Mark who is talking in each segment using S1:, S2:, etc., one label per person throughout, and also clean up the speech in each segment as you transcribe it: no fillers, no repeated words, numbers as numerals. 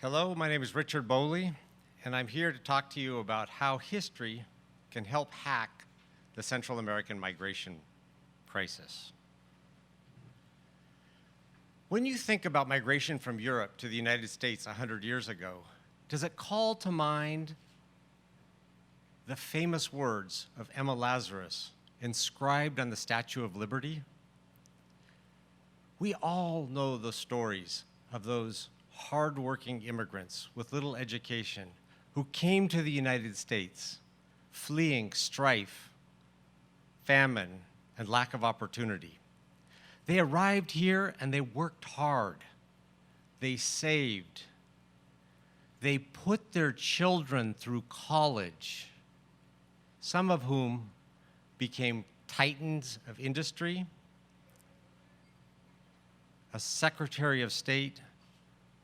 S1: Hello, my name is Richard Boly, and I'm here to talk to you about how history can help hack the Central American migration crisis. When you think about migration from Europe to the United States 100 years ago, does it call to mind the famous words of Emma Lazarus inscribed on the Statue of Liberty? We all know the stories of those hardworking immigrants with little education who came to the United States fleeing strife, famine, and lack of opportunity. They arrived here and they worked hard. They saved. They put their children through college, some of whom became titans of industry, a Secretary of State,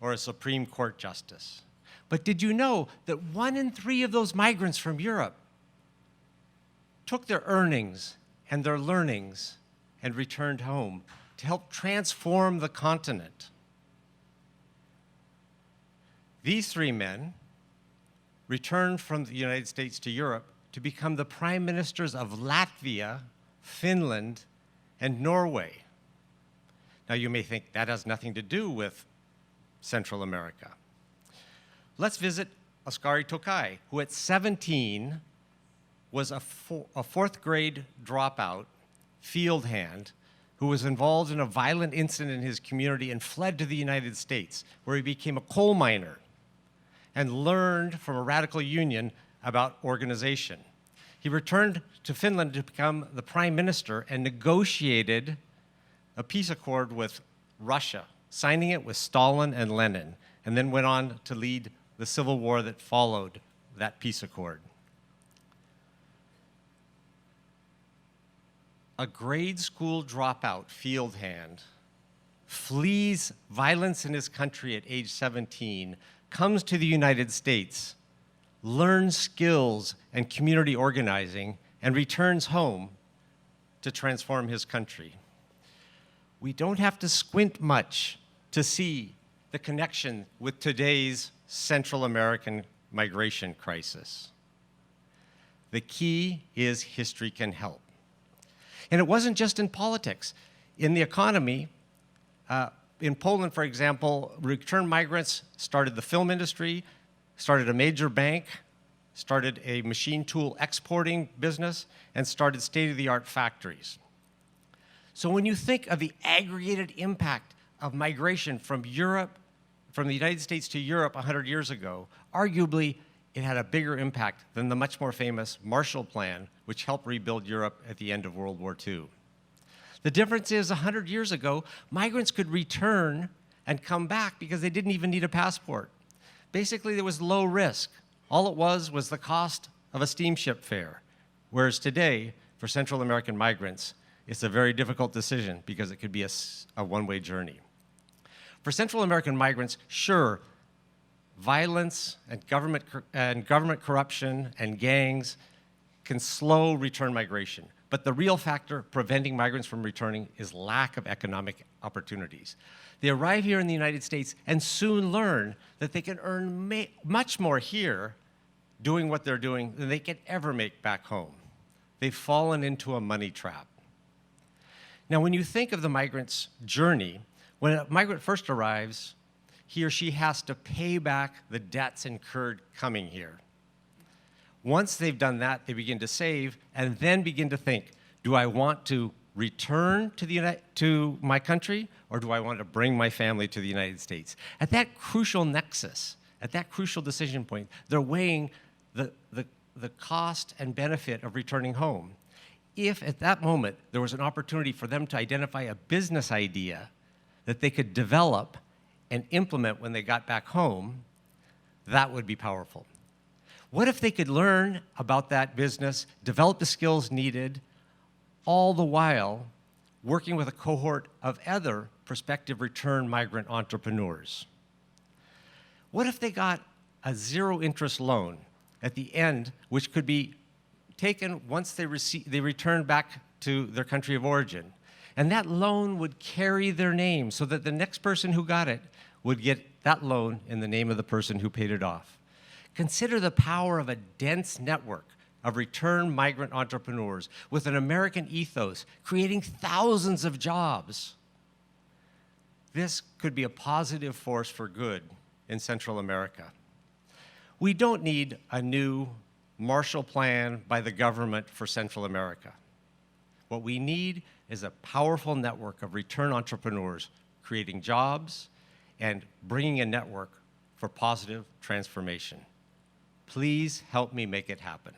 S1: or a Supreme Court justice. But did you know that 1 in 3 of those migrants from Europe took their earnings and their learnings and returned home to help transform the continent? These 3 men returned from the United States to Europe to become the prime ministers of Latvia, Finland, and Norway. Now you may think that has nothing to do with Central America. Let's visit Oskari Tokai, who at 17 was a 4th grade dropout, field hand, who was involved in a violent incident in his community and fled to the United States, where he became a coal miner and learned from a radical union about organization. He returned to Finland to become the prime minister and negotiated a peace accord with Russia, signing it with Stalin and Lenin, and then went on to lead the civil war that followed that peace accord. A grade school dropout field hand flees violence in his country at age 17, comes to the United States, learns skills and community organizing, and returns home to transform his country. We don't have to squint much to see the connection with today's Central American migration crisis. The key is history can help. And it wasn't just in politics. In the economy, in Poland, for example, returned migrants started the film industry, started a major bank, started a machine tool exporting business, and started state-of-the-art factories. So when you think of the aggregated impact of migration from Europe, from the United States to Europe 100 years ago, arguably it had a bigger impact than the much more famous Marshall Plan, which helped rebuild Europe at the end of World War II. The difference is 100 years ago, migrants could return and come back because they didn't even need a passport. Basically, there was low risk. All it was the cost of a steamship fare, whereas today, for Central American migrants, it's a very difficult decision because it could be a one-way journey. For Central American migrants, sure, violence and government corruption and gangs can slow return migration. But the real factor preventing migrants from returning is lack of economic opportunities. They arrive here in the United States and soon learn that they can earn much more here doing what they're doing than they can ever make back home. They've fallen into a money trap. Now, when you think of the migrant's journey, when a migrant first arrives, he or she has to pay back the debts incurred coming here. Once they've done that, they begin to save and then begin to think, do I want to return to my country, or do I want to bring my family to the United States? At that crucial nexus, at that crucial decision point, they're weighing the cost and benefit of returning home. If at that moment there was an opportunity for them to identify a business idea that they could develop and implement when they got back home, that would be powerful. What if they could learn about that business, develop the skills needed, all the while working with a cohort of other prospective return migrant entrepreneurs? What if they got a zero-interest loan at the end, which could be taken once they return back to their country of origin? And that loan would carry their name so that the next person who got it would get that loan in the name of the person who paid it off. Consider the power of a dense network of return migrant entrepreneurs with an American ethos, creating thousands of jobs. This could be a positive force for good in Central America. We don't need a new Marshall Plan by the government for Central America. What we need is a powerful network of return entrepreneurs creating jobs and bringing a network for positive transformation. Please help me make it happen.